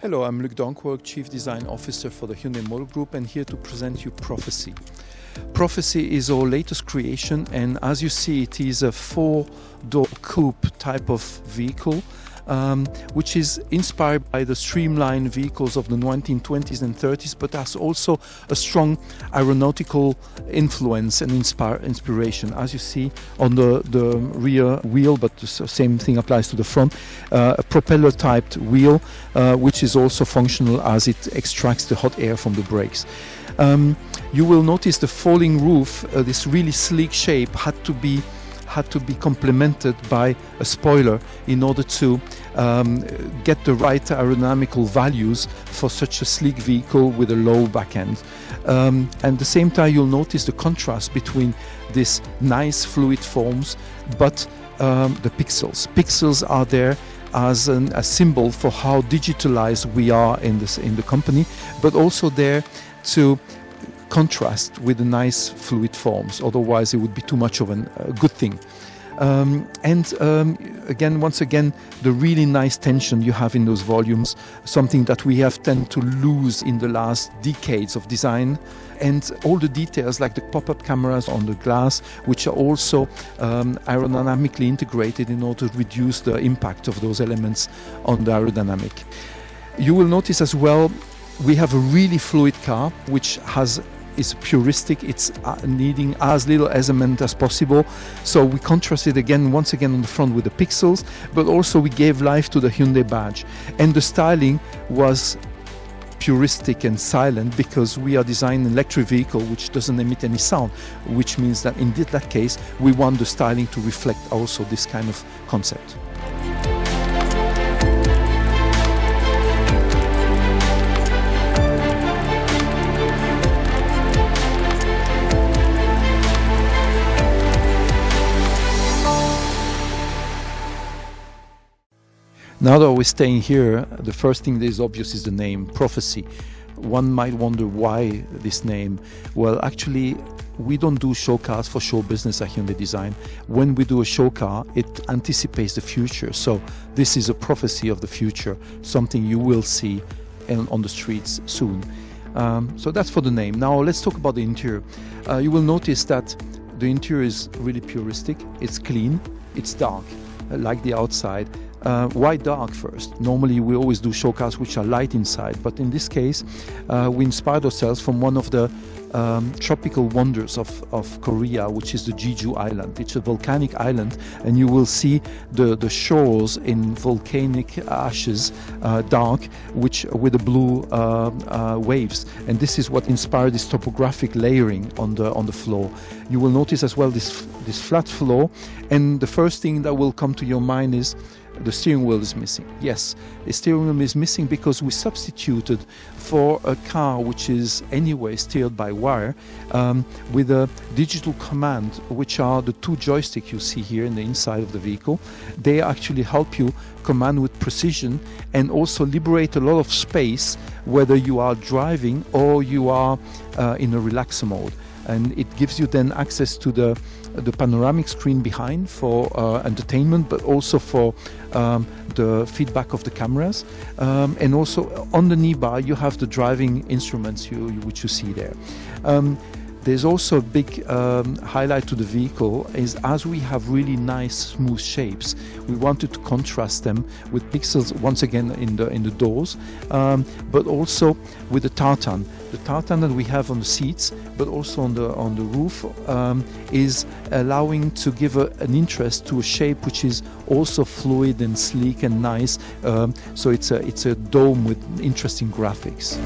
Hello, I'm Donckerwolke, Chief Design Officer for the Hyundai Motor Group, and here to present you Prophecy. Prophecy is our latest creation, and as you see, it is a four-door coupe type of vehicle, which is inspired by the streamlined vehicles of the 1920s and 30s, but has also a strong aeronautical influence and inspiration. As you see on the rear wheel, but the same thing applies to the front, a propeller-typed wheel, which is also functional as it extracts the hot air from the brakes. You will notice the falling roof, this really sleek shape had to be complemented by a spoiler in order to get the right aerodynamical values for such a sleek vehicle with a low back end. And at the same time, you'll notice the contrast between this nice fluid forms but the pixels. Pixels are there as a symbol for how digitalized we are in the company, but also there to contrast with the nice fluid forms. Otherwise, it would be too much of a good thing. Once again, the really nice tension you have in those volumes, something that we have tended to lose in the last decades of design, and all the details like the pop-up cameras on the glass, which are also aerodynamically integrated in order to reduce the impact of those elements on the aerodynamic. You will notice as well, we have a really fluid car, which is puristic. It's needing as little element as possible. So we contrasted once again on the front with the pixels, but also we gave life to the Hyundai badge. And the styling was puristic and silent because we are designing an electric vehicle which doesn't emit any sound, which means that in that case, we want the styling to reflect also this kind of concept. Now that we're staying here, the first thing that is obvious is the name, Prophecy. One might wonder why this name. Well, actually, we don't do show cars for show business at Hyundai Design. When we do a show car, it anticipates the future. So this is a prophecy of the future, something you will see on the streets soon. So that's for the name. Now let's talk about the interior. You will notice that the interior is really puristic. It's clean. It's dark, like the outside. Why dark first? Normally we always do show cars which are light inside, but in this case we inspired ourselves from one of the tropical wonders of Korea, which is the Jeju Island. It's a volcanic island, and you will see the shores in volcanic ashes, dark, with the blue waves. And this is what inspired this topographic layering on the floor. You will notice as well this flat floor, and the first thing that will come to your mind is the steering wheel is missing. Yes, the steering wheel is missing because we substituted for a car which is anyway steered by wire with a digital command, which are the two joysticks you see here in the inside of the vehicle. They actually help you command with precision and also liberate a lot of space, whether you are driving or you are in a relaxer mode. And it gives you then access to the panoramic screen behind for entertainment, but also for the feedback of the cameras. And also on the knee bar, you have the driving instruments which you see there. There's also a big highlight to the vehicle is as we have really nice smooth shapes, we wanted to contrast them with pixels once again in the doors, but also with the tartan. The tartan that we have on the seats, but also on the roof, is allowing to give an interest to a shape which is also fluid and sleek and nice. So it's a dome with interesting graphics.